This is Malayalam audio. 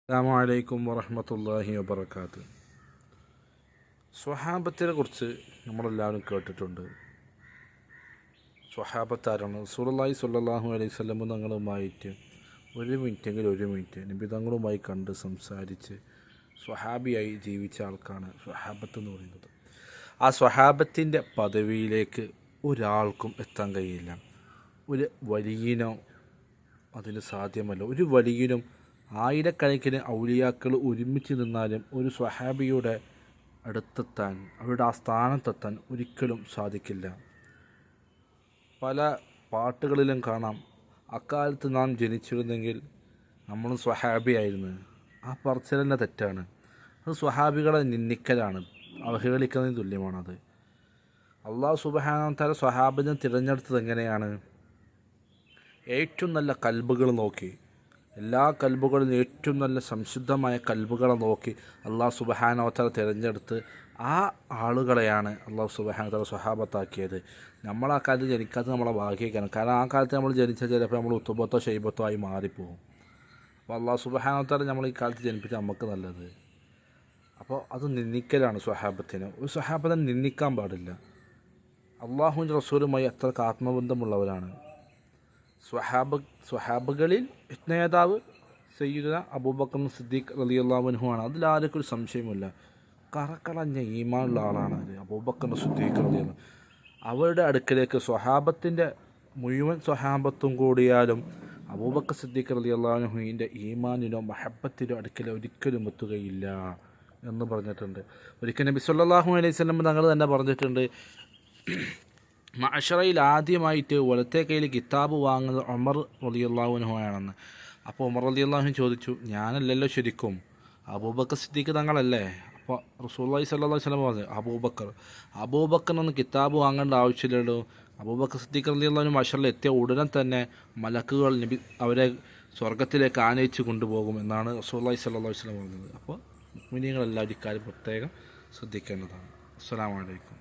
അസ്സലാമു അലൈക്കും വറഹ്മത്തുള്ളാഹി വബറകാതുഹു. സ്വഹാബത്തിനെ കുറിച്ച് നമ്മളെല്ലാവരും കേട്ടിട്ടുണ്ട്. സ്വഹാബത്താരാണ്? റസൂലുള്ളാഹി സ്വല്ലല്ലാഹു അലൈഹി വസല്ലം തങ്ങളുമായിട്ട് ഒരു മിനിറ്റ് നബി തങ്ങളുമായി കണ്ട് സംസാരിച്ച് സ്വഹാബിയായി ജീവിച്ച ആൾക്കാണ് സ്വഹാബത്ത് എന്ന് പറയുന്നത്. ആ സ്വഹാബത്തിൻ്റെ പദവിയിലേക്ക് ഒരാൾക്കും എത്താൻ കഴിയില്ല. ഒരു വലിയനോ അതിന് സാധ്യമല്ല. ഒരു വലിയനും ആയിരക്കണക്കിന് ഔലിയാക്കൾ ഒരുമിച്ച് നിന്നാലും ഒരു സ്വഹാബിയുടെ അടുത്തെത്താൻ, അവരുടെ ആ സ്ഥാനത്തെത്താൻ ഒരിക്കലും സാധിക്കില്ല. പല പാട്ടുകളിലും കാണാം, അക്കാലത്ത് നാം ജനിച്ചിരുന്നെങ്കിൽ നമ്മളും സ്വഹാബിയായിരുന്നു. ആ പറച്ചിൽ തെറ്റാണ്. അത് സ്വഹാബികളെ നിന്ദിക്കലാണ്, അവഹേളിക്കുന്നതിന് തുല്യമാണത്. അള്ളാഹു സുബ്ഹാനഹു വ തആല സ്വഹാബിനെ തിരഞ്ഞെടുത്തത് എങ്ങനെയാണ്? ഏറ്റവും നല്ല കൽബുകൾ നോക്കി, എല്ലാ കൽബുകളിലും ഏറ്റവും നല്ല സംശുദ്ധമായ കൽബുകളെ നോക്കി അള്ളാഹു സുബ്ഹാനഹു വ തആല തിരഞ്ഞെടുത്ത് ആ ആളുകളെയാണ് അള്ളാഹു സുബ്ഹാനഹു വ തആല സ്വഹാബത്താക്കിയത്. നമ്മളാ കാലത്ത് ജനിക്കാത്തത് നമ്മളെ ഭാഗ്യമാണ്. കാരണം ആ കാലത്ത് നമ്മൾ ജനിച്ചാൽ ചിലപ്പോൾ നമ്മൾ ഉത്തുബത്തോ ഷെയ്ബത്തോ ആയി മാറിപ്പോകും. അപ്പോൾ അള്ളാഹു സുബ്ഹാനഹു വ തആല നമ്മൾ ഈ കാലത്ത് ജനിപ്പിച്ച നമുക്ക് നല്ലത്. അപ്പോൾ അത് നിന്ദിക്കലാണ് സ്വഹാബത്തിന്. ഒരു സ്വഹാബത്തിനെ നിന്ദിക്കാൻ പാടില്ല. അള്ളാഹുവിൻ്റെ റസൂലുമായി അത്രയ്ക്ക് ആത്മബന്ധമുള്ളവരാണ് സ്വഹാബകളിൽ നേതാവ് സയ്യിദുനാ അബൂബക്കർ സിദ്ദീഖ് റളിയല്ലാഹു അൻഹു ആണ്. അതിലാർക്കും ഒരു സംശയമില്ല. കറകളഞ്ഞ ഈമാനുള്ള ആളാണ് അത് അബൂബക്കർ സിദ്ദീഖ് റളിയല്ലാഹു. അവരുടെ അടുക്കലേക്ക് സ്വഹാബത്തിൻ്റെ മുഴുവൻ സ്വഹാബത്തും കൂടിയാലും അബൂബക്കർ സിദ്ദീഖ് റളിയല്ലാഹു അൻഹുവിൻ്റെ ഈമാനിനോ മഹബത്തിനോ അടുക്കലോ ഒരിക്കലും എത്തുകയില്ല എന്ന് പറഞ്ഞിട്ടുണ്ട്. ഒരിക്കൽ നബി സല്ലല്ലാഹു അലൈഹി വസല്ലം തങ്ങൾ തന്നെ പറഞ്ഞിട്ടുണ്ട്, മഅ്ശറയിൽ ആദ്യമായിട്ട് വലത്തെ കയ്യിൽ കിതാബ് വാങ്ങുന്നത് ഉമർ റളിയല്ലാഹു അൻഹു ആണെന്ന്. അപ്പോൾ ഉമർ റളിയല്ലാഹു അൻഹു ചോദിച്ചു, ഞാനല്ലല്ലോ ശരിക്കും, അബൂബക്കർ സിദ്ദീഖ് തങ്ങളല്ലേ? അപ്പോൾ റസൂലുള്ളാഹി സ്വല്ലല്ലാഹു അലൈഹി വസല്ലം പറഞ്ഞു, അബൂബക്കറിനൊന്നും കിതാബ് വാങ്ങേണ്ട ആവശ്യമില്ലല്ലോ. അബൂബക്കർ സിദ്ദീഖ് റളിയല്ലാഹു അൻഹു മഅ്ശറയിൽ എത്തിയ ഉടനെ തന്നെ മലക്കുകൾ നബി അവരെ സ്വർഗ്ഗത്തിലേക്ക് ആനയിച്ച് കൊണ്ടുപോകും എന്നാണ് റസൂലുള്ളാഹി സ്വല്ലല്ലാഹു അലൈഹി വസല്ലം പറഞ്ഞത്. അപ്പോൾ മുഅ്മിനീങ്ങളെല്ലാവരും ഇക്കാര്യം പ്രത്യേകം ശ്രദ്ധിക്കേണ്ടതാണ്. അസ്സലാമു അലൈക്കും.